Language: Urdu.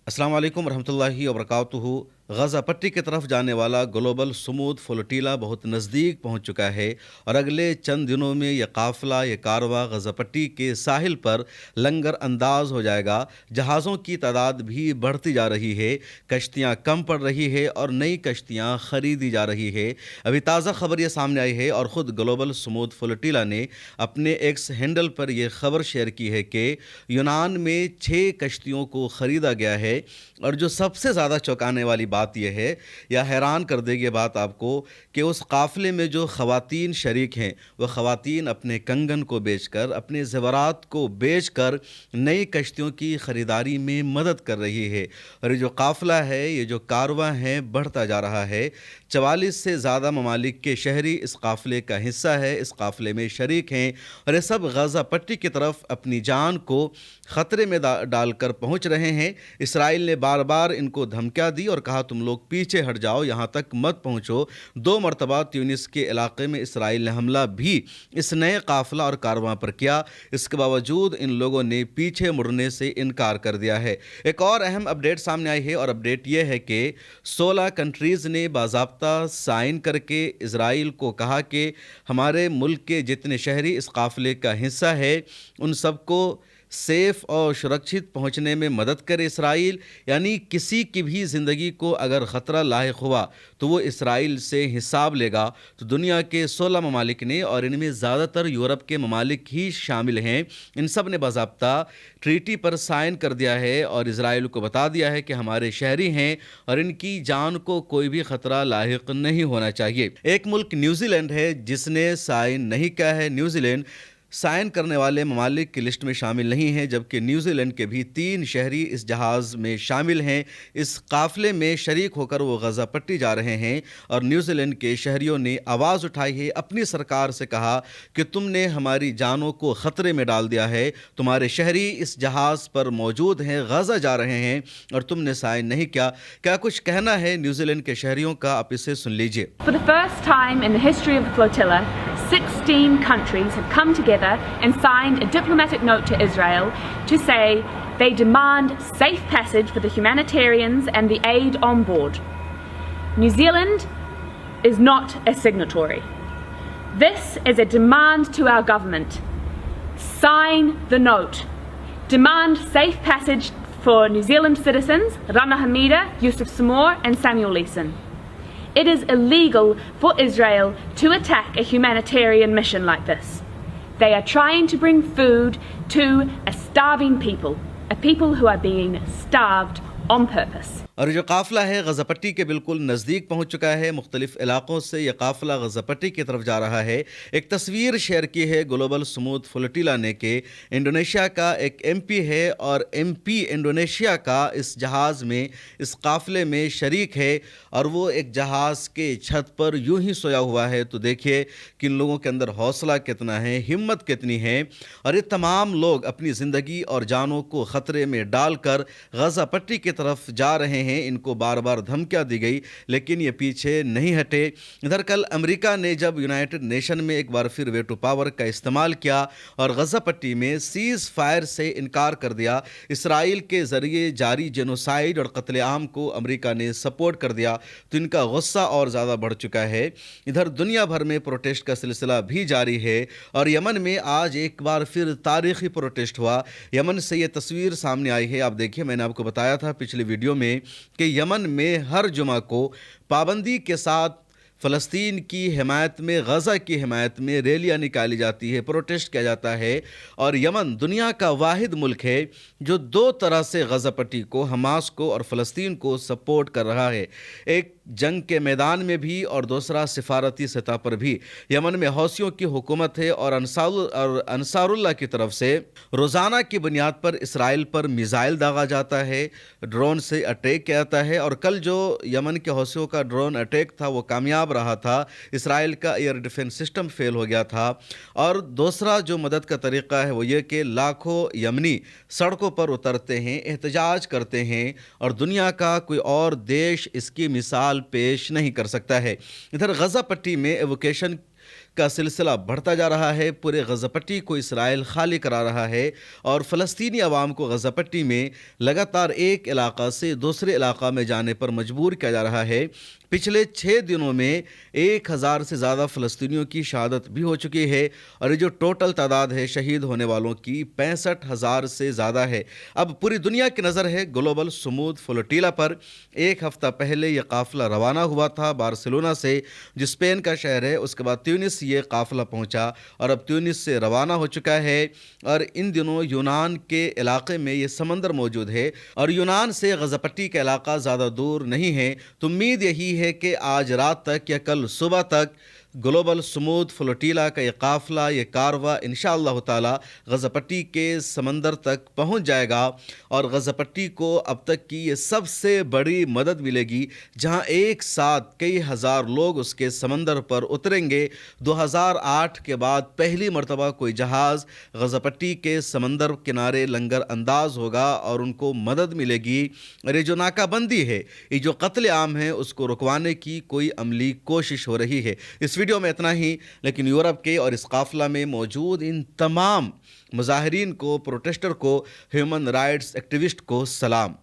السلام علیکم ورحمۃ اللہ وبرکاتہ۔ غزہ پٹی کی طرف جانے والا گلوبل سمود فلوٹیلا بہت نزدیک پہنچ چکا ہے اور اگلے چند دنوں میں یہ قافلہ یہ کارواں غزہ پٹی کے ساحل پر لنگر انداز ہو جائے گا۔ جہازوں کی تعداد بھی بڑھتی جا رہی ہے، کشتیاں کم پڑ رہی ہے اور نئی کشتیاں خریدی جا رہی ہے۔ ابھی تازہ خبر یہ سامنے آئی ہے اور خود گلوبل سمود فلوٹیلا نے اپنے ایکس ہینڈل پر یہ خبر شیئر کی ہے کہ یونان میں 6 کشتیوں کو خریدا گیا ہے، اور جو سب سے زیادہ چونکانے والی بات یہ ہے یا حیران کر دے گی بات آپ کو کہ اس قافلے میں جو خواتین شریک ہیں وہ خواتین اپنے کنگن کو بیچ کر، اپنے زیورات کو بیچ کر نئی کشتیوں کی خریداری میں مدد کر رہی ہے۔ اور یہ جو قافلہ ہے، یہ جو کارواں ہے، بڑھتا جا رہا ہے۔ 44 سے زیادہ ممالک کے شہری اس قافلے کا حصہ ہے، اس قافلے میں شریک ہیں، اور یہ سب غزہ پٹی کی طرف اپنی جان کو خطرے میں ڈال کر پہنچ رہے ہیں۔ اسرائیل نے بار بار ان کو دھمکیاں دی اور کہا تم لوگ پیچھے ہٹ جاؤ، یہاں تک مت پہنچو۔ 2 مرتبہ تیونس کے علاقے میں اسرائیل نے حملہ بھی اس نئے قافلہ اور کارواں پر کیا، اس کے باوجود ان لوگوں نے پیچھے مڑنے سے انکار کر دیا ہے۔ ایک اور اہم اپڈیٹ سامنے آئی ہے اور اپڈیٹ یہ ہے کہ 16 کنٹریز نے باضابطہ سائن کر کے اسرائیل کو کہا کہ ہمارے ملک کے جتنے شہری اس قافلے کا حصہ ہے ان سب کو سیف اور سرکشت پہنچنے میں مدد کرے اسرائیل۔ یعنی کسی کی بھی زندگی کو اگر خطرہ لاحق ہوا تو وہ اسرائیل سے حساب لے گا۔ تو دنیا کے 16 ممالک نے، اور ان میں زیادہ تر یورپ کے ممالک ہی شامل ہیں، ان سب نے باضابطہ ٹریٹی پر سائن کر دیا ہے اور اسرائیل کو بتا دیا ہے کہ ہمارے شہری ہیں اور ان کی جان کو کوئی بھی خطرہ لاحق نہیں ہونا چاہیے۔ ایک ملک نیوزی لینڈ ہے جس نے سائن نہیں کیا ہے۔ نیوزی لینڈ سائن کرنے والے ممالک کی لسٹ میں شامل نہیں ہے، جبکہ نیوزی لینڈ کے بھی 3 شہری اس جہاز میں شامل ہیں۔ اس قافلے میں شریک ہو کر وہ غزہ پٹی جا رہے ہیں، اور نیوزی لینڈ کے شہریوں نے آواز اٹھائی ہے، اپنی سرکار سے کہا کہ تم نے ہماری جانوں کو خطرے میں ڈال دیا ہے، تمہارے شہری اس جہاز پر موجود ہیں، غزہ جا رہے ہیں اور تم نے سائن نہیں کیا۔ کیا کچھ کہنا ہے نیوزی لینڈ کے شہریوں کا، آپ اسے سن لیجئے۔ For the first time in the history of the flotilla, 16 countries have come together and signed a diplomatic note to Israel to say they demand safe passage for the humanitarians and the aid on board. New Zealand is not a signatory. This is a demand to our government. Sign the note. Demand safe passage for New Zealand citizens Rana Hamida, Yusuf Samor and Samuel Leeson. It is illegal for Israel to attack a humanitarian mission like this. They are trying to bring food to a starving people, a people who are being starved on purpose. اور جو قافلہ ہے غزہ پٹی کے بالکل نزدیک پہنچ چکا ہے۔ مختلف علاقوں سے یہ قافلہ غزہ پٹی کی طرف جا رہا ہے۔ ایک تصویر شیئر کی ہے گلوبل سمود فلوٹیلا نے کہ انڈونیشیا کا ایک ایم پی ہے اور ایم پی انڈونیشیا کا اس جہاز میں، اس قافلے میں شریک ہے، اور وہ ایک جہاز کے چھت پر یوں ہی سویا ہوا ہے۔ تو دیکھیے کہ ان لوگوں کے اندر حوصلہ کتنا ہے، ہمت کتنی ہے، اور یہ تمام لوگ اپنی زندگی اور جانوں کو خطرے میں ڈال کر غزہ پٹی کی طرف جا رہے ہیں۔ ان کو بار بار دھمکیاں دی گئی لیکن یہ پیچھے نہیں ہٹے۔ ادھر کل امریکہ نے جب یونائٹڈ نیشن میں ایک بار پھر ویٹو پاور کا استعمال کیا اور غزہ پٹی میں سیز فائر سے انکار کر دیا، اسرائیل کے ذریعے جاری جینوسائیڈ اور قتل عام کو امریکہ نے سپورٹ کر دیا، تو ان کا غصہ اور زیادہ بڑھ چکا ہے۔ ادھر دنیا بھر میں پروٹیسٹ کا سلسلہ بھی جاری ہے، اور یمن میں آج ایک بار پھر تاریخی پروٹیسٹ ہوا۔ یمن سے یہ تصویر سامنے آئی ہے، آپ دیکھیے، میں نے آپ کو بتایا تھا پچھلی ویڈیو میں کہ یمن میں ہر جمعہ کو پابندی کے ساتھ فلسطین کی حمایت میں، غزہ کی حمایت میں ریلیاں نکالی جاتی ہے، پروٹیسٹ کیا جاتا ہے۔ اور یمن دنیا کا واحد ملک ہے جو 2 طرح سے غزہ پٹی کو، حماس کو اور فلسطین کو سپورٹ کر رہا ہے، ایک جنگ کے میدان میں بھی اور دوسرا سفارتی سطح پر بھی۔ یمن میں حوثیوں کی حکومت ہے اور انصار اللہ کی طرف سے روزانہ کی بنیاد پر اسرائیل پر میزائل داغا جاتا ہے، ڈرون سے اٹیک کیا جاتا ہے، اور کل جو یمن کے حوثیوں کا ڈرون اٹیک تھا وہ کامیاب رہا تھا، اسرائیل کا ایئر ڈیفنس سسٹم فیل ہو گیا تھا۔ اور دوسرا جو مدد کا طریقہ ہے وہ یہ کہ لاکھوں یمنی سڑکوں پر اترتے ہیں، احتجاج کرتے ہیں، اور دنیا کا کوئی اور دیش اس کی مثال پیش نہیں کر سکتا ہے۔ ادھر غزہ پٹی میں ایووکیشن کا سلسلہ بڑھتا جا رہا ہے. پورے غزہ پٹی کو اسرائیل خالی کرا رہا ہے اور فلسطینی عوام کو غزہ پٹی میں لگاتار ایک علاقہ سے دوسرے علاقہ میں جانے پر مجبور کیا جا رہا ہے. پچھلے 6 دنوں میں 1000 سے زیادہ فلسطینیوں کی شہادت بھی ہو چکی ہے اور یہ جو ٹوٹل تعداد ہے شہید ہونے والوں کی 65,000 سے زیادہ ہے. اب پوری دنیا کی نظر ہے گلوبل سمود فلوٹیلا پر. ایک ہفتہ پہلے یہ قافلہ روانہ ہوا تھا بارسلونا سے جو اسپین کا شہر ہے. اس کے بعد تیونس یہ قافلہ پہنچا اور اب تیونس سے روانہ ہو چکا ہے اور ان دنوں یونان کے علاقے میں یہ سمندر موجود ہے اور یونان سے غزہ پٹی کا علاقہ زیادہ دور نہیں ہے. تو امید یہی ہے کہ آج رات تک یا کل صبح تک گلوبل سمود فلوٹیلا کا یہ قافلہ یہ کارواں انشاءاللہ تعالی غزہ پٹی کے سمندر تک پہنچ جائے گا اور غزہ پٹی کو اب تک کی یہ سب سے بڑی مدد ملے گی جہاں ایک ساتھ کئی ہزار لوگ اس کے سمندر پر اتریں گے. 2008 کے بعد پہلی مرتبہ کوئی جہاز غزہ پٹی کے سمندر کنارے لنگر انداز ہوگا اور ان کو مدد ملے گی. اور یہ جو ناکہ بندی ہے یہ جو قتل عام ہے اس کو رکوانے کی کوئی عملی کوشش ہو رہی ہے. اس ویڈیو میں اتنا ہی، لیکن یورپ کے اور اس قافلہ میں موجود ان تمام مظاہرین کو، پروٹیسٹر کو، ہیومن رائٹس ایکٹیوسٹ کو سلام.